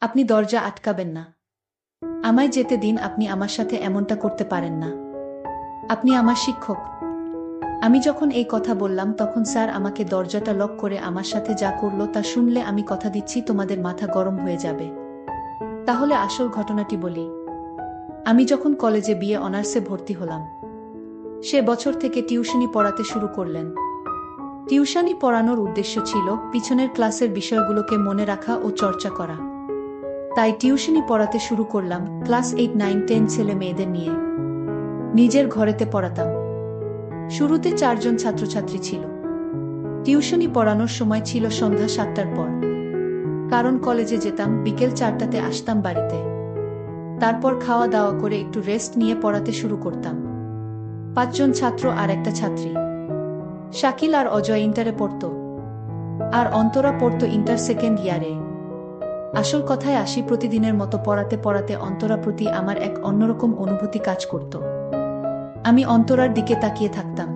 আপনি দরজা আটকাবেন না। আমায় যেতে দিন, আপনি আমার সাথে এমনটা করতে পারেন না। আপনি আমার শিক্ষক। আমি যখন এই কথা বললাম তখন স্যার আমাকে দরজাটা লক করে আমার সাথে যা করলো তা শুনলে আমি কথা দিচ্ছি তোমাদের মাথা গরম হয়ে যাবে। তাহলে আসল ঘটনাটি বলি। আমি যখন কলেজে বিএ অনার্সে ভর্তি হলাম, সে বছর থেকে টিউশনি পড়াতে শুরু করলেন। টিউশনি পড়ানোর উদ্দেশ্য ছিল পিছনের ক্লাসের বিষয়গুলোকে মনে রাখা ও চর্চা করা। তাই টিউশনি পড়াতে শুরু করলাম ক্লাস 8, 9, 10 ছেলে মেয়েদের নিয়ে। নিজের ঘরেতে পড়াতাম। শুরুতে 4 জন ছাত্রছাত্রী ছিল। টিউশনি পড়ানোর সময় ছিল সন্ধ্যা 7টার পর। কারণ কলেজে যেতাম, বিকেল 4টাতে আসতাম বাড়িতে। তারপর খাওয়া দাওয়া করে একটু রেস্ট নিয়ে পড়াতে শুরু করতাম। 5 জন ছাত্র আর একটা ছাত্রী। শাকিল আর অজয় ইন্টারে পড়ত, আর অন্তরা পড়ত ইন্টার সেকেন্ড ইয়ারে। আসল কথায় আসি, প্রতিদিনের মতো পড়াতে পড়াতে অন্তরা প্রতি আমার এক অন্যরকম অনুভূতি কাজ করত। আমি অন্তরার দিকে তাকিয়ে থাকতাম,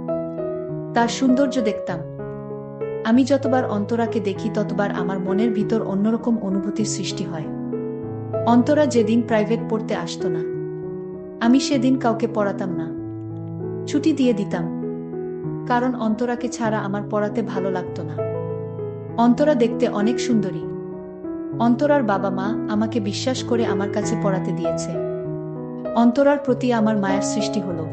তার সৌন্দর্য দেখতাম। আমি যতবার অন্তরাকে দেখি ততবার আমার মনের ভিতর অন্যরকম অনুভূতির সৃষ্টি হয়। অন্তরা যেদিন প্রাইভেট পড়তে আসতো না, আমি সেদিন কাউকে পড়াতাম না, ছুটি দিয়ে দিতাম। কারণ অন্তরাকে ছাড়া আমার পড়াতে ভালো লাগতো না। অন্তরা দেখতে অনেক সুন্দরী। অন্তরার বাবা মা আমাকে বিশ্বাস করে আমার কাছে পড়াতে দিয়েছে। অন্তরার প্রতি আমার মায়ের সৃষ্টি হলো।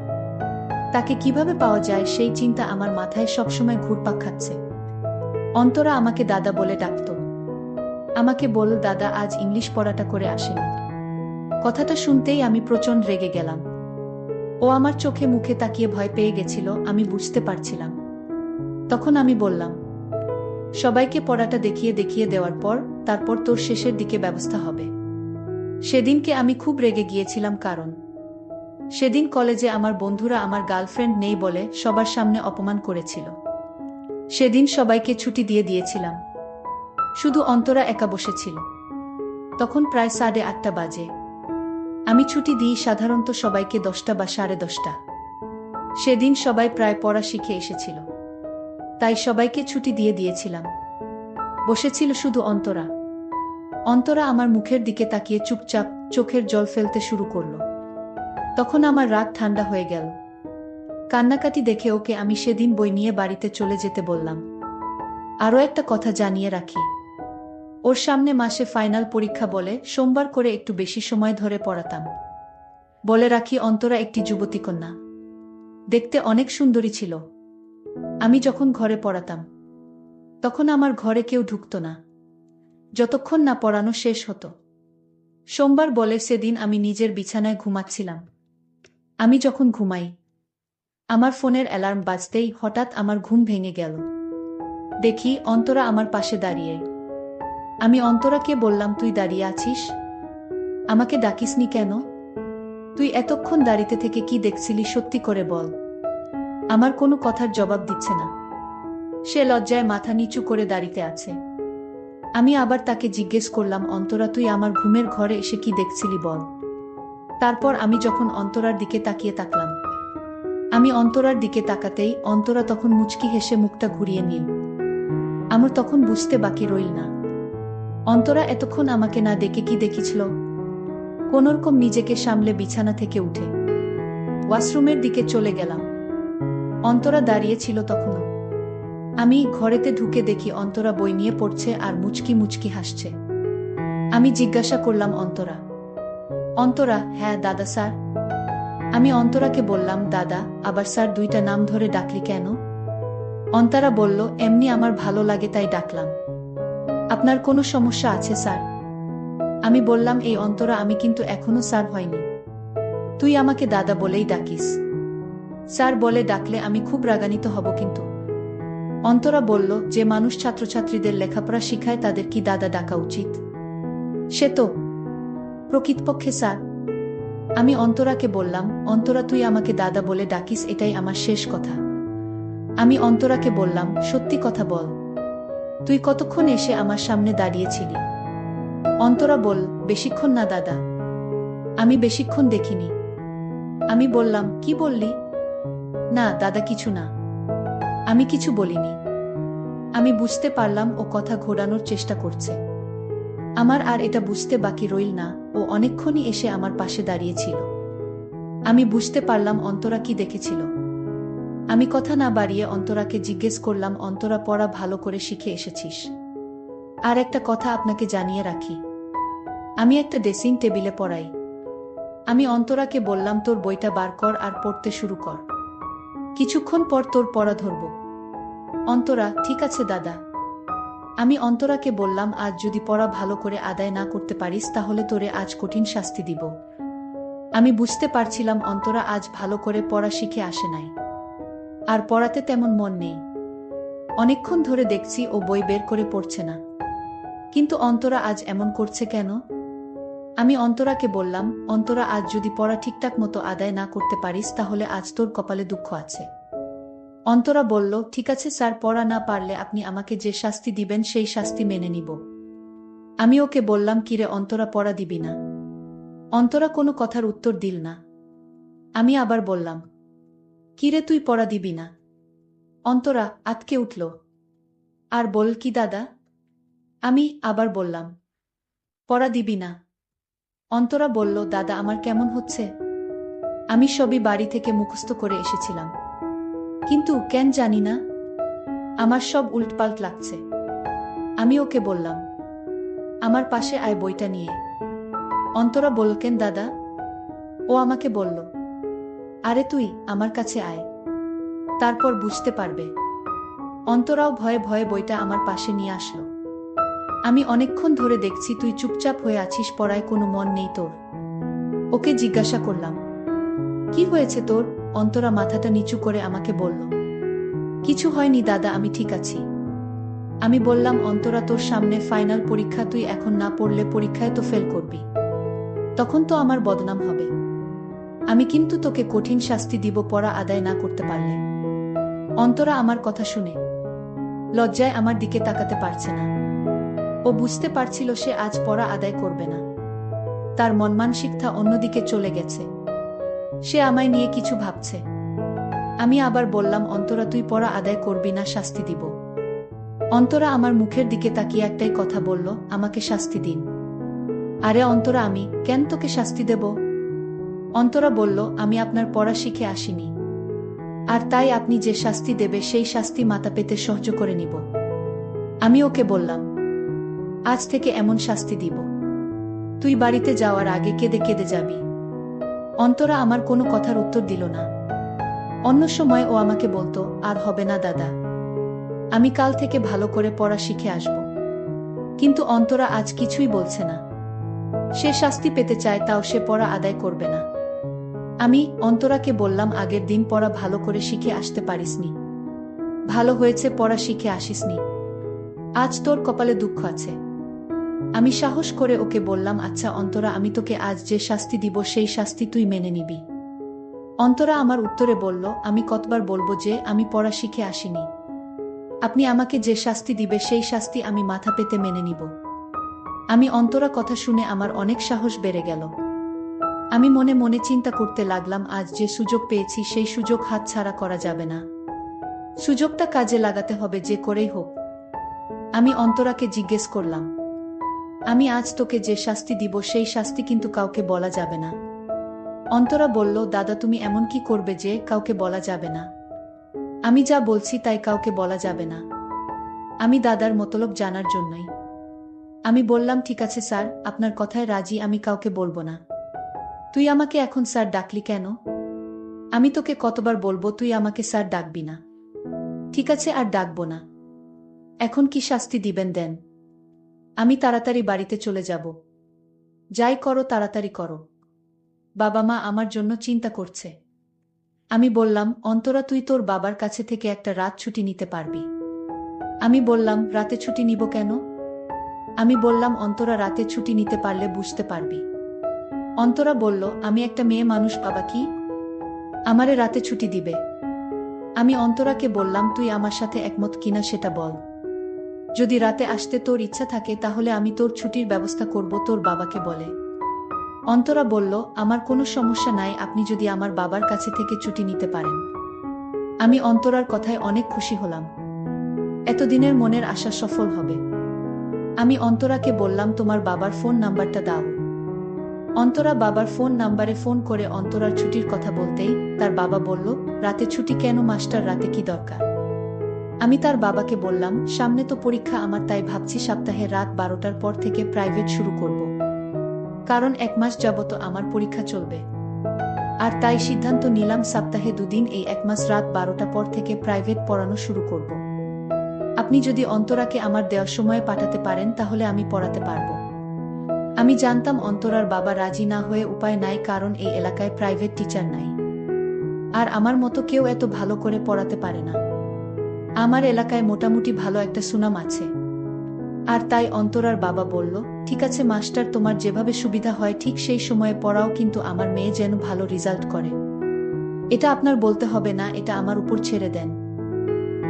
তাকে কিভাবে পাওয়া যায় সেই চিন্তা আমার মাথায় সবসময় ঘুরপাক খাচ্ছে। অন্তরা আমাকে দাদা বলে ডাকত। আমাকে বলল, দাদা আজ ইংলিশ পড়াটা করে আসেনি। কথাটা শুনতেই আমি প্রচণ্ড রেগে গেলাম। ও আমার চোখে মুখে তাকিয়ে ভয় পেয়ে গেছিল, আমি বুঝতে পারছিলাম। তখন আমি বললাম, সবাইকে পড়াটা দেখিয়ে দেখিয়ে দেওয়ার পর তারপর তোর শেষের দিকে ব্যবস্থা হবে। সেদিনকে আমি খুব রেগে গিয়েছিলাম, কারণ সেদিন কলেজে আমার বন্ধুরা আমার গার্লফ্রেন্ড নেই বলে সবার সামনে অপমান করেছিল। সেদিন সবাইকে ছুটি দিয়ে দিয়েছিলাম, শুধু অন্তরা একা বসেছিল। তখন প্রায় 8:30 বাজে। আমি ছুটি দিই সাধারণত সবাইকে 10টা বা 10:30। সেদিন সবাই প্রায় পড়া শিখে এসেছিল, তাই সবাইকে ছুটি দিয়ে দিয়েছিলাম। বসেছিল শুধু অন্তরা। অন্তরা আমার মুখের দিকে তাকিয়ে চুপচাপ চোখের জল ফেলতে শুরু করল। তখন আমার রাগ ঠান্ডা হয়ে গেল। কান্নাকাটি দেখে ওকে আমি সেদিন বই নিয়ে বাড়িতে চলে যেতে বললাম। আরও একটা কথা জানিয়ে রাখি, ওর সামনে মাসে ফাইনাল পরীক্ষা বলে সোমবার করে একটু বেশি সময় ধরে পড়াতাম। বলে রাখি, অন্তরা একটি যুবতী কন্যা, দেখতে অনেক সুন্দরী ছিল। আমি যখন ঘরে পড়াতাম তখন আমার ঘরে কেউ ঢুকতো না যতক্ষণ না পড়ানো শেষ হতো। সোমবার বলে সেদিন আমি নিজের বিছানায় ঘুমাচ্ছিলাম। আমি যখন ঘুমাই, আমার ফোনের অ্যালার্ম বাজতেই হঠাৎ আমার ঘুম ভেঙে গেল। দেখি অন্তরা আমার পাশে দাঁড়িয়ে। আমি অন্তরাকে বললাম, তুই দাঁড়িয়ে আছিস? আমাকে ডাকিসনি কেন? তুই এতক্ষণ দাঁড়িয়ে থেকে কি দেখছিলি, সত্যি করে বল। আমার কোনো কথার জবাব দিচ্ছে না। সে লজ্জায় মাথা নিচু করে দাঁড়িয়ে আছে। আমি আবার তাকে জিজ্ঞেস করলাম, অন্তরা তুই আমার ঘুমের ঘরে এসে কি দেখছিলি বল। তারপর আমি যখন অন্তরার দিকে তাকিয়ে তাকলাম, আমি অন্তরার দিকে তাকাতেই অন্তরা তখন মুচকি হেসে মুখটা ঘুরিয়ে নিল। আমার তখন বুঝতে বাকি রইল না, অন্তরা এতক্ষণ আমাকে না দেখে কি দেখেছিল। কোনরকম নিজেকে সামলে বিছানা থেকে উঠে ওয়াশরুমের দিকে চলে গেলাম। অন্তরা দাঁড়িয়ে ছিল তখনও। আমি ঘরেতে ঢুকে দেখি অন্তরা বই নিয়ে পড়ছে আর মুচকি মুচকি হাসছে। আমি জিজ্ঞাসা করলাম, অন্তরা? অন্তরা, হ্যাঁ দাদা স্যার। আমি অন্তরাকে বললাম, দাদা আবার স্যার দুইটা নাম ধরে ডাকলি কেন? অন্তরা বলল, এমনি আমার ভালো লাগে তাই ডাকলাম। আপনার কোনো সমস্যা আছে স্যার? আমি বললাম, এই অন্তরা, আমি কিন্তু এখনো স্যার হয়নি। তুই আমাকে দাদা বলেই ডাকিস। স্যার বলে ডাকলে আমি খুব রাগান্বিত হব কিন্তু। অন্তরা বলল, যে মানুষ ছাত্রছাত্রীদের লেখাপড়া শিখায় তাদের কি দাদা ডাকা উচিত? সে তো প্রকৃতপক্ষে স্যার। আমি অন্তরাকে বললাম, অন্তরা তুই আমাকে দাদা বলে ডাকিস, এটাই আমার শেষ কথা। আমি অন্তরাকে বললাম, সত্যি কথা বল, তুই কতক্ষণ এসে আমার সামনে দাঁড়িয়েছিলি? অন্তরা বল, বেশিক্ষণ না দাদা। আমি বেশিক্ষণ দেখিনি। আমি বললাম, কি বললি? না দাদা, কিছু না। আমি কিছু বলিনি। আমি বুঝতে পারলাম ও কথা ঘোরানোর চেষ্টা করছে। আমার আর এটা বুঝতে বাকি রইল না, ও অনেকক্ষণই এসে আমার পাশে দাঁড়িয়েছিল। আমি বুঝতে পারলাম অন্তরা কি দেখেছিল। আমি কথা না বাড়িয়ে অন্তরাকে জিজ্ঞেস করলাম, অন্তরা, পড়া ভালো করে শিখে এসেছিস? আর একটা কথা আপনাকে জানিয়ে রাখি, আমি একটা ড্রেসিং টেবিলে পড়াই। আমি অন্তরাকে বললাম, তোর বইটা বার কর আর পড়তে শুরু কর। কিছুক্ষণ পর তোর পড়া ধরব। অন্তরা, ঠিক আছে দাদা। আমি অন্তরাকে বললাম, আজ যদি পড়া ভালো করে আদায় না করতে পারিস তাহলে তোরে আজ কঠিন শাস্তি দিব। আমি বুঝতে পারছিলাম অন্তরা আজ ভালো করে পড়া শিখে আসে নাই, আর পড়াতে তেমন মন নেই। অনেকক্ষণ ধরে দেখছি ও বই বের করে পড়ছে না, কিন্তু অন্তরা আজ এমন করছে কেন? আমি অন্তরাকে বললাম, অন্তরা, আজ যদি পড়া ঠিকঠাক মতো আদায় না করতে পারিস তাহলে আজ তোর কপালে দুঃখ আছে। অন্তরা বলল, ঠিক আছে স্যার, পড়া না পারলে আপনি আমাকে যে শাস্তি দিবেন সেই শাস্তি মেনে নিব। আমি ওকে বললাম, কিরে অন্তরা, পড়া দিবি না? অন্তরা কোনো কথার উত্তর দিল না। আমি আবার বললাম, কিরে তুই পড়া দিবি না? অন্তরা আতকে উঠল আর বল, কি দাদা? আমি আবার বললাম, পড়া দিবি না? অন্তরা বলল, দাদা, আমার কেমন হচ্ছে? আমি সবই বাড়ি থেকে মুখস্থ করে এসেছিলাম, কিন্তু কেন জানি না আমার সব উল্টপাল্ট লাগছে। আমি ওকে বললাম, আমার পাশে আয় বইটা নিয়ে। অন্তরা বলল, কেন দাদা? ও আমাকে বলল, আরে তুই আমার কাছে আয়, তারপর বুঝতে পারবে। অন্তরাও ভয়ে ভয়ে বইটা আমার পাশে নিয়ে আসলো। আমি অনেকক্ষণ ধরে দেখছি তুই চুপচাপ হয়ে আছিস, পড়ায় কোনো মন নেই তোর। ওকে জিজ্ঞাসা করলাম, কি হয়েছে তোর? অন্তরা মাথাটা নিচু করে আমাকে বলল, কিছু হয়নি দাদা, আমি ঠিক আছি। আমি বললাম, অন্তরা, তোর সামনে ফাইনাল পরীক্ষা, তুই এখন না পড়লে পরীক্ষায় তো ফেল করবি, তখন তো আমার বদনাম হবে। আমি কিন্তু তোকে কঠিন শাস্তি দিব পড়া আদায় না করতে পারলে। অন্তরা আমার কথা শুনে লজ্জায় আমার দিকে তাকাতে পারছে না। ও বুঝতে পারছিল সে আজ পড়া আদায় করবে না, তার মন মানসিকতা অন্যদিকে চলে গেছে, সে আমায় নিয়ে কিছু ভাবছে। আমি আবার বললাম, অন্তরা, তুই পড়া আদায় করবি না, শাস্তি দিব। অন্তরা আমার মুখের দিকে তাকিয়ে একটাই কথা বলল, আমাকে শাস্তি দিন। আরে অন্তরা, আমি কেন তোকে শাস্তি দেব? অন্তরা বলল, আমি আপনার পড়া শিখে আসিনি, আর তাই আপনি যে শাস্তি দেবে সেই শাস্তি মাথা পেতে সহ্য করে নিব। আমি ওকে বললাম, আজ থেকে এমন শাস্তি দিব তুই বাড়িতে যাওয়ার আগে কেঁদে কেঁদে যাবি। অন্তরা আমার কোনো কথার উত্তর দিল না। অন্য সময় ও আমাকে বলতো, আর হবে না দাদা, আমি কাল থেকে ভালো করে পড়া শিখে আসব। কিন্তু অন্তরা আজ কিছুই বলছে না। সে শাস্তি পেতে চায়, তাও সে পড়া আদায় করবে না। আমি অন্তরাকে বললাম, আগের দিন পড়া ভালো করে শিখে আসতে পারিসনি, ভালো হয়েছে পড়া শিখে আসিসনি, আজ তোর কপালে দুঃখ আছে। আমি সাহস করে ওকে বললাম, আচ্ছা অন্তরা, আমি তোকে আজ যে শাস্তি দিব সেই শাস্তি তুই মেনে নিবি। অন্তরা আমার উত্তরে বলল, আমি কতবার বলবো যে আমি পড়া শিখে আসিনি? আপনি আমাকে যে শাস্তি দিবে সেই শাস্তি আমি মাথা পেতে মেনে নিব। আমি অন্তরা কথা শুনে আমার অনেক সাহস বেড়ে গেল। আমি মনে মনে চিন্তা করতে লাগলাম, আজ যে সুযোগ পেয়েছি সেই সুযোগ হাতছাড়া করা যাবে না, সুযোগটা কাজে লাগাতে হবে যে করেই হোক। আমি অন্তরাকে জিজ্ঞেস করলাম, আমি আজ তোকে যে শাস্তি দিব সেই শাস্তি কিন্তু কাউকে বলা যাবে না। অন্তরা বলল, দাদা, তুমি এমন কি করবে যে কাউকে বলা যাবে না? আমি যা বলছি তাই কাউকে বলা যাবে না। আমি দাদার মতলব জানার জন্যই। আমি বললাম, ঠিক আছে স্যার, আপনার কথায় রাজি, আমি কাউকে বলবো না। তুই আমাকে এখন স্যার ডাকলি কেন? আমি তোকে কতবার বলবো তুই আমাকে স্যার ডাকবি না? ঠিক আছে, আর ডাকবো না। এখন কি শাস্তি দিবেন দেন, আমি তাড়াতাড়ি বাড়িতে চলে যাব। যাই করো তাড়াতাড়ি করো, বাবা মা আমার জন্য চিন্তা করছে। আমি বললাম, অন্তরা, তুই তোর বাবার কাছে থেকে একটা রাত ছুটি নিতে পারবি। আমি বললাম, রাতে ছুটি নিব কেন? আমি বললাম, অন্তরা, রাতে ছুটি নিতে পারলে বুঝতে পারবি। অন্তরা বলল, আমি একটা মেয়ে মানুষ বাবা, কি আমারে রাতে ছুটি দিবে? আমি অন্তরাকে বললাম, তুই আমার সাথে একমত কিনা সেটা বল। যদি রাতে আসতে তোর ইচ্ছা থাকে তাহলে আমি তোর ছুটির ব্যবস্থা করব তোর বাবাকে বলে। অন্তরা বলল, আমার কোনো সমস্যা নাই, আপনি যদি আমার বাবার কাছে থেকে ছুটি নিতে পারেন। আমি অন্তরার কথায় অনেক খুশি হলাম, এতদিনের মনের আশা সফল হবে। আমি অন্তরাকে বললাম তোমার বাবার ফোন নাম্বারটা দাও। অন্তরা বাবার ফোন নাম্বারে ফোন করে অন্তরার ছুটির কথা বলতেই তার বাবা বলল, রাতে ছুটি কেন মাস্টার, রাতে কি দরকার? আমি তার বাবাকে বললাম, সামনে তো পরীক্ষা আমার, তাই ভাবছি সপ্তাহে রাত 12টার পর থেকে প্রাইভেট শুরু করব। কারণ 1 মাস যাবত আমার পরীক্ষা চলবে। আর তাই সিদ্ধান্ত নিলাম সপ্তাহে 2 দিন এই 1 মাস রাত 12টা পর থেকে প্রাইভেট পড়ানো শুরু করব। আপনি যদি অন্তরাকে আমার দেওয়ার সময়ে পাঠাতে পারেন তাহলে আমি পড়াতে পারব। আমি জানতাম অন্তরার বাবা রাজি না হয়ে উপায় নাই, কারণ এই এলাকায় প্রাইভেট টিচার নাই। আর আমার মতো কেউ এত ভালো করে পড়াতে পারে না। আমার এলাকায় মোটামুটি ভালো একটা সুনাম আছে। আর তাই অন্তরার বাবা বলল, ঠিক আছে মাস্টার, তোমার যেভাবে সুবিধা হয় ঠিক সেই সময়ে পড়াও, কিন্তু আমার মেয়ে যেন ভালো রেজাল্ট করে। এটা আপনার বলতে হবে না, এটা আমার উপর ছেড়ে দেন।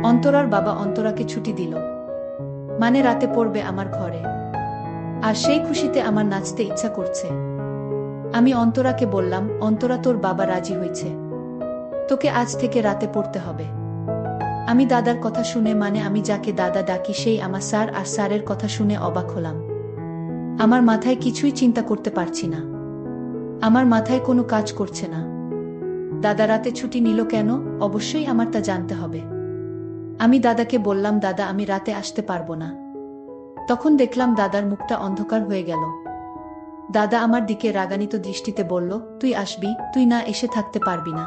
অন্তরার বাবা অন্তরাকে ছুটি দিল, মানে রাতে পড়বে আমার ঘরে। আর সেই খুশিতে আমার নাচতে ইচ্ছা করছে। আমি অন্তরাকে বললাম, অন্তরা তোর বাবা রাজি হয়েছে, তোকে আজ থেকে রাতে পড়তে হবে। আমি দাদার কথা শুনে, মানে আমি যাকে দাদা ডাকি সেই আমার স্যার, আর স্যারের কথা শুনে অবাক হলাম। আমার মাথায় কিছুই চিন্তা করতে পারছি না। আমার মাথায় কোনো কাজ করছে না। দাদা রাতে ছুটি নিল কেন? অবশ্যই আমার তা জানতে হবে। আমি দাদাকে বললাম, দাদা আমি রাতে আসতে পারবো না। তখন দেখলাম দাদার মুখটা অন্ধকার হয়ে গেল। দাদা আমার দিকে রাগান্বিত দৃষ্টিতে বলল, তুই আসবি, তুই না এসে থাকতে পারবি না।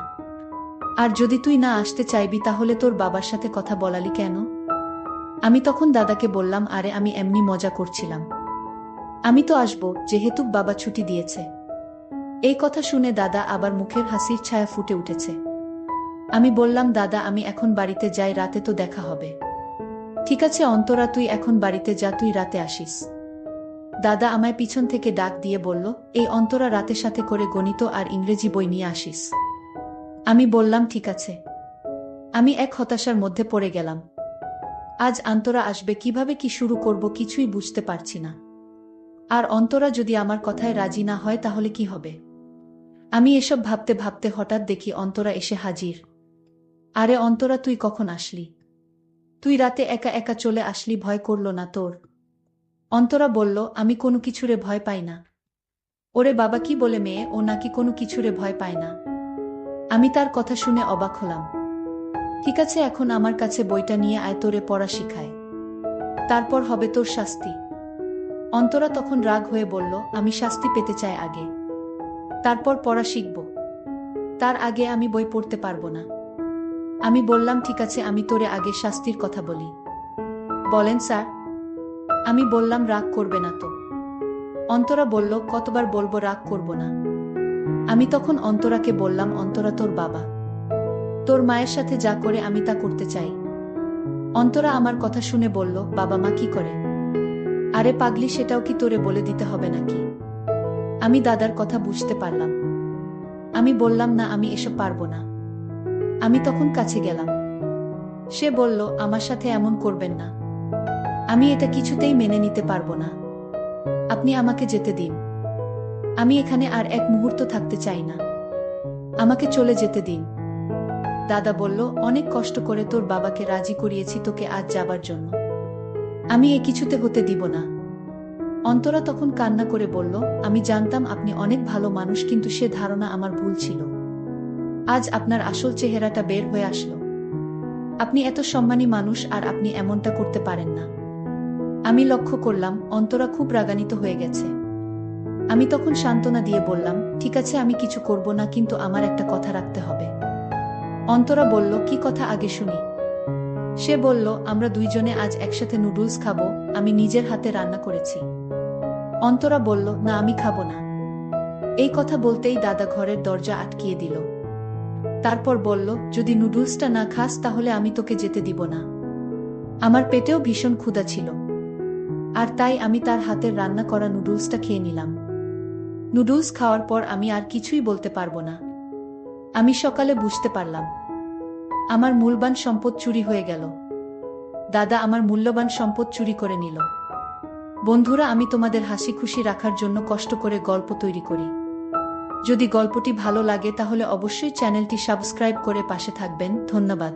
আর যদি তুই না আসতে চাইবি তাহলে তোর বাবার সাথে কথা বলালি কেন? আমি তখন দাদাকে বললাম, আরে আমি এমনি মজা করছিলাম, আমি তো আসবো, যেহেতু বাবা ছুটি দিয়েছে। এই কথা শুনে দাদা আবার মুখের হাসির ছায়া ফুটে উঠেছে। আমি বললাম, দাদা আমি এখন বাড়িতে যাই, রাতে তো দেখা হবে। ঠিক আছে অন্তরা, তুই এখন বাড়িতে যা, তুই রাতে আসিস। দাদা আমায় পিছন থেকে ডাক দিয়ে বলল, এই অন্তরা রাতে সাথে করে গণিত আর ইংরেজি বই নিয়ে আসিস। আমি বললাম ঠিক আছে। আমি এক হতাশার মধ্যে পড়ে গেলাম। আজ অন্তরা আসবে কিভাবে, কি শুরু করব কিছুই বুঝতে পারছি না। আর অন্তরা যদি আমার কথায় রাজি না হয় তাহলে কি হবে? আমি এসব ভাবতে ভাবতে হঠাৎ দেখি অন্তরা এসে হাজির। আরে অন্তরা, তুই কখন আসলি? তুই রাতে একা একা চলে আসলি, ভয় করলো না তোর? অন্তরা বলল, আমি কোনো কিছুরে ভয় পাই না। ওরে বাবা, কি বলে মেয়ে, ও নাকি কোনো কিছুরে ভয় পায় না? আমি তার কথা শুনে অবাক হলাম। ঠিক আছে, এখন আমার কাছে বইটা নিয়ে আয়, তোরে পড়া শিখায়, তারপর হবে তোর শাস্তি। অন্তরা তখন রাগ হয়ে বলল, আমি শাস্তি পেতে চাই আগে, তারপর পড়া শিখব। তার আগে আমি বই পড়তে পারবো না। আমি বললাম, ঠিক আছে, আমি তোরে আগে শাস্তির কথা বলি। বলেন স্যার। আমি বললাম, রাগ করবে না তো? অন্তরা বলল, কতবার বলবো রাগ করব না? আমি তখন অন্তরাকে বললাম, অন্তরা তোর বাবা, তোর মায়ের সাথে যা করে আমি তা করতে চাই। অন্তরা আমার কথা শুনে বলল, বাবা মা কি করে? আরে পাগলি, সেটাও কি তোরে বলে দিতে হবে নাকি? আমি দাদার কথা বুঝতে পারলাম। আমি বললাম, না আমি এসব পারবো না। আমি তখন কাছে গেলাম। সে বলল, আমার সাথে এমন করবেন না, আমি এটা কিছুতেই মেনে নিতে পারবো না। আপনি আমাকে যেতে দিন। আমি এখানে আর এক মুহূর্ত থাকতে চাই না, আমাকে চলে যেতে দিন। দাদা বলল, অনেক কষ্ট করে তোর বাবাকে রাজি করিয়েছি তোকে আজ যাবার জন্য, আমি এ কিছুতে হতে দিব না। অন্তরা তখন কান্না করে বলল, আমি জানতাম আপনি অনেক ভালো মানুষ, কিন্তু সে ধারণা আমার ভুল ছিল। আজ আপনার আসল চেহারাটা বের হয়ে আসলো। আপনি এত সম্মানী মানুষ আর আপনি এমনটা করতে পারেন না। আমি লক্ষ্য করলাম অন্তরা খুব রাগান্বিত হয়ে গেছে। আমি তখন সান্ত্বনা দিয়ে বললাম, ঠিক আছে আমি কিছু করব না, কিন্তু আমার একটা কথা রাখতে হবে। অন্তরা বলল, কি কথা আগে শুনি। সে বলল, আমরা দুইজনে আজ একসাথে নুডলস খাবো, আমি নিজের হাতে রান্না করেছি। অন্তরা বলল, না আমি খাবো না। এই কথা বলতেই দাদা ঘরের দরজা আটকিয়ে দিল। তারপর বলল, যদি নুডলসটা না খাস তাহলে আমি তোকে যেতে দিব না। আমার পেটেও ভীষণ ক্ষুধা ছিল, আর তাই আমি তার হাতের রান্না করা নুডলসটা খেয়ে নিলাম। নুডলস খাওয়ার পর আমি আর কিছুই বলতে পারবো না। আমি সকালে বুঝতে পারলাম আমার মূল্যবান সম্পদ চুরি হয়ে গেল। দাদা আমার মূল্যবান সম্পদ চুরি করে নিল। বন্ধুরা, আমি তোমাদের হাসি খুশি রাখার জন্য কষ্ট করে গল্প তৈরি করি। যদি গল্পটি ভালো লাগে তাহলে অবশ্যই চ্যানেলটি সাবস্ক্রাইব করে পাশে থাকবেন। ধন্যবাদ।